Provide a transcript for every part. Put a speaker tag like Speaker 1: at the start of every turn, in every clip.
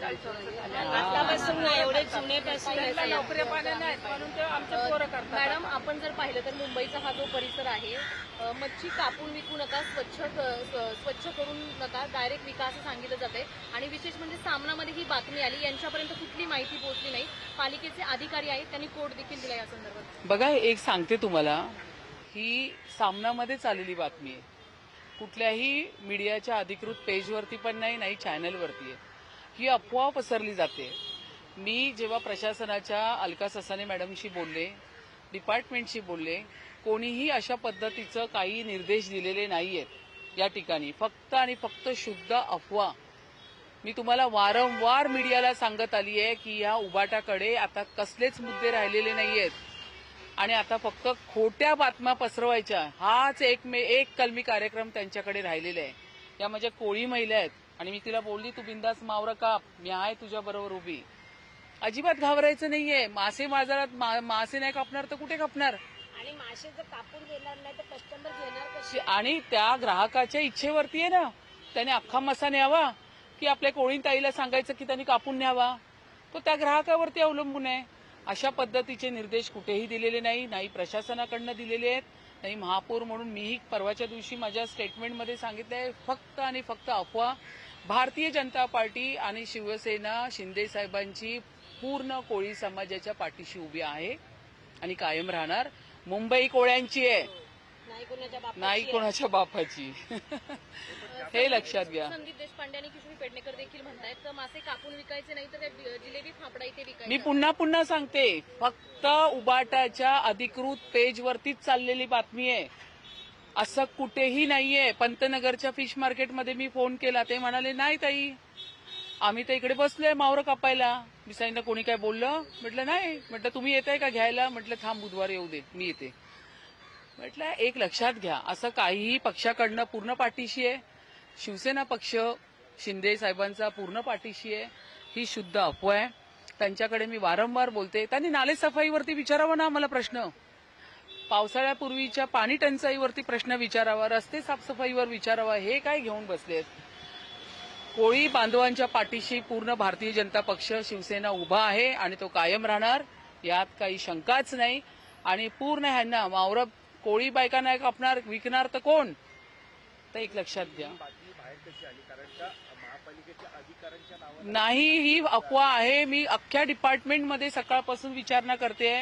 Speaker 1: 40 वर्ष झाले.
Speaker 2: आतापासून नाही, एवढे जुनेपासून
Speaker 1: त्यांना नोकऱ्या पाण्या नाहीत म्हणून ते आमचे पोरं करतात.
Speaker 3: मॅडम, आपण जर पाहिलं तर मुंबईचा हा जो परिसर आहे, मच्छी कापून विकू नका, स्वच्छ करून नका, डायरेक्ट विका असं सांगितलं जाते. आणि विशेष म्हणजे सामनामध्ये ही बातमी आली, यांच्यापर्यंत कुठली माहिती पोहोचली नाही. पालिकेचे अधिकारी आहेत, त्यांनी कोर्ट देखील दिला या संदर्भात.
Speaker 4: बघा, एक सांगते तुम्हाला, ही सामनामध्येच आलेली बातमी आहे. कुठल्याही मीडियाच्या अधिकृत पेजवरती पण नाही चॅनलवरती आहे. ही अफवा पसरली जाते. मी जेव्हा प्रशासनाच्या अलका ससाने मॅडमशी बोलले, डिपार्टमेंटशी बोलले, कोणीही अशा पद्धतीचं काही निर्देश दिलेले नाहीयेत या ठिकाणी. फक्त आणि फक्त शुद्ध अफवा. मी तुम्हाला वारंवार मीडियाला सांगत आली आहे की या उबाटाकडे आता कसलेच मुद्दे राहिलेले नाहीयेत आणि आता फक्त खोट्या बातम्या पसरवायच्या, हाच एक कलमी कार्यक्रम त्यांच्याकडे राहिलेला आहे. या माझ्या कोळी महिला आहेत आणि मी तिला बोलली, तू बिंदास मावरं काप, मी आहे तुझ्या बरोबर उभी. अजिबात घाबरायचं नाहीये. मासे बाजारात मासे नाही कापणार तर कुठे कापणार?
Speaker 2: आणि मासे जर कापून देणार नाही तर कस्टमर घेणार कसे?
Speaker 4: आणि त्या ग्राहकाच्या इच्छेवरती आहे ना, त्याने अख्खा मासा न्यावा की आपल्या कोळी ताईला सांगायचं की त्यांनी कापून न्यावा, तो त्या ग्राहकावरती अवलंबून आहे. अशा पद्धतीचे निर्देश कुठेही दिलेले नाही प्रशासनाकडनं दिलेले आहेत, नाही महापौर म्हणून मीही परवाच्या दिवशी माझ्या स्टेटमेंटमध्ये सांगितलंय. फक्त आणि फक्त अफवा. भारतीय जनता पार्टी आणि शिवसेना शिंदे साहेबांची पूर्ण कोळी समाजाच्या पाठीशी उभी आहे आणि कायम राहणार. मुंबई कोळ्यांची आहे, नाही कोणाच्या बापाची. हे लक्षात घ्या.
Speaker 3: संदीप देशपांडे आणि किशोरी पेडणेकर देखील म्हणतायत तर मासे कापून विकायचे नाही तर जिलेबी फाफडा इथे विकायचे.
Speaker 4: मी पुन्हा सांगते, फक्त उबाटाच्या अधिकृत पेजवरतीच चाललेली बातमी आहे, असं कुठेही नाहीये. पंतनगरच्या फिश मार्केटमध्ये मी फोन केला, ते म्हणाले नाही ताई, आम्ही तर इकडे बसलोय मावरं कापायला. मी सांगितलं कोणी काय बोललं? म्हटलं नाही. म्हटलं तुम्ही येताय का घ्यायला? म्हटलं थांब, बुधवार येऊ दे, मी येते. म्हटलं एक लक्षात घ्या, असं काहीही पक्षाकडनं पूर्ण पाठीशी आहे. शिवसेना पक्ष शिंदे साहेबांचा पूर्ण पाठीशी आहे. ही शुद्ध अफवा आहे. त्यांच्याकडे मी वारंवार बोलते, त्यांनी नाले सफाईवरती विचारावा ना मला प्रश्न, पावसाळ्यापूर्वीच्या पाणी टंचाईवरती प्रश्न विचारावा, रस्ते साफसफाईवर विचारावा. हे काय घेऊन बसलेत? कोळी बांधवांच्या पाठीशी पूर्ण भारतीय जनता पक्ष शिवसेना उभा आहे आणि तो कायम राहणार, यात काही शंकाच नाही. आणि पूर्ण ह्यांना मावरं कोळी बायका नाही कापणार, विकणार तर कोण? तर एक लक्षात घ्या, नाही, ही अफवा आहे. मी अख्ख्या डिपार्टमेंटमध्ये सकाळपासून विचारणा करते,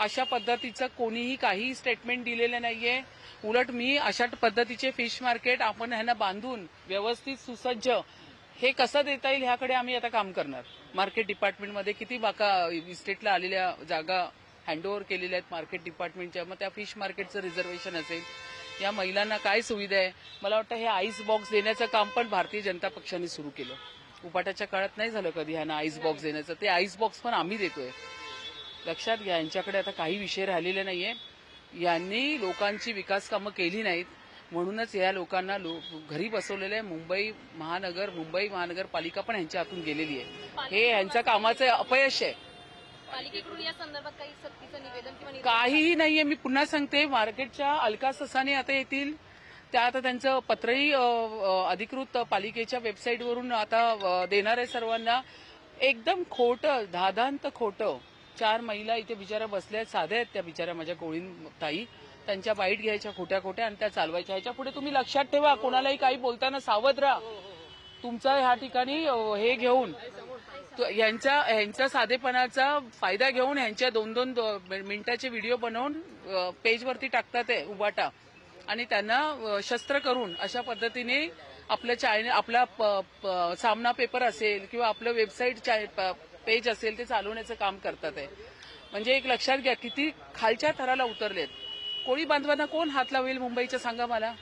Speaker 4: अशा पद्धतीचं कोणीही काही स्टेटमेंट दिलेलं नाहीये. उलट मी अशा पद्धतीचे फिश मार्केट आपण ह्यांना बांधून व्यवस्थित सुसज्ज हे कसं देता येईल ह्याकडे आम्ही आता काम करणार. मार्केट डिपार्टमेंटमध्ये किती बाका इस्टेटला आलेल्या जागा हँडओव्हर केलेल्या आहेत मार्केट डिपार्टमेंटच्या, मग त्या फिश मार्केटचं रिझर्वेशन असेल, या महिलांना काय सुविधा आहे. मला वाटतं हे आईस बॉक्स देण्याचं काम पण भारतीय जनता पक्षाने सुरू केलं. उपाटाच्या काळात नाही झालं कधी ह्यांना आईस बॉक्स देण्याचं, ते आईस बॉक्स पण आम्ही देतोय. लक्षात घ्या, यांच्याकडे आता काही विषय राहिलेले नाहीये. यांनी लोकांची विकास कामं केली नाहीत म्हणूनच या लोकांना घरी बसवलेलं आहे. मुंबई महानगरपालिका पण ह्यांच्या हातून गेलेली आहे. हे ह्यांच्या कामाचं अपयश आहे.
Speaker 3: पालिकेकडून या संदर्भात काही सक्तीचं निवेदन किंवा
Speaker 4: काहीही नाहीये. मी पुन्हा सांगते, मार्केटच्या अलका ससाने आता येतील, त्या आता त्यांचं पत्रही अधिकृत पालिकेच्या वेबसाईटवरून आता देणार आहे सर्वांना. एकदम खोटं, धादांत खोटं. 4 महिला इथे बिचाऱ्या बसल्या आहेत, साध्या आहेत त्या बिचाऱ्या माझ्या कोळीन ताई, त्यांच्या बाईट घ्यायच्या खोट्या आणि त्या चालवायच्या. ह्याच्या पुढे तुम्ही लक्षात ठेवा, कोणालाही काही बोलताना सावध राहा. तुमचा ह्या ठिकाणी हे घेऊन ह्यांचा साधेपणाचा फायदा घेऊन ह्यांच्या 2-2 मिनिटाचे व्हिडिओ बनवून पेजवरती टाकतात आहे उबाटा, आणि त्यांना शस्त्र करून अशा पद्धतीने आपलं आपला सामना पेपर असेल किंवा आपलं वेबसाईट पेज असेल ते चालवण्याचं काम करतात आहे. म्हणजे एक लक्षात घ्या, किती खालच्या थराला उतरलेत. कोळी बांधवांना कोण हात लावेल मुंबईचं, सांगा मला?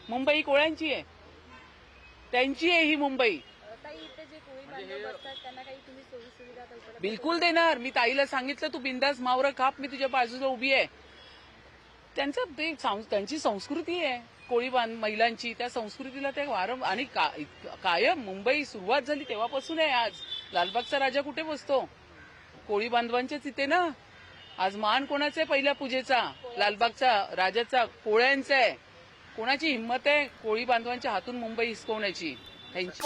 Speaker 4: मुंबई कोळ्यांची आहे, त्यांची आहे ही मुंबई. बिलकुल देणार. मी ताईला सांगितलं, तू बिंदास मावरं काप, मी तुझ्या बाजूला उभी आहे. त्यांची संस्कृती आहे कोळी महिलांची, त्या संस्कृतीला ते आणि कायम मुंबई सुरुवात झाली तेव्हापासून आहे. आज लालबागचा राजा कुठे बसतो? कोळी बांधवांच्याच इथे ना. आज मान कोणाचा आहे पहिल्या पूजेचा? लालबागचा राजाचा, कोळ्यांचा आहे. कोणाची हिंमत आहे कोळी बांधवांच्या हातून मुंबई हिसकवण्याची? त्यांची.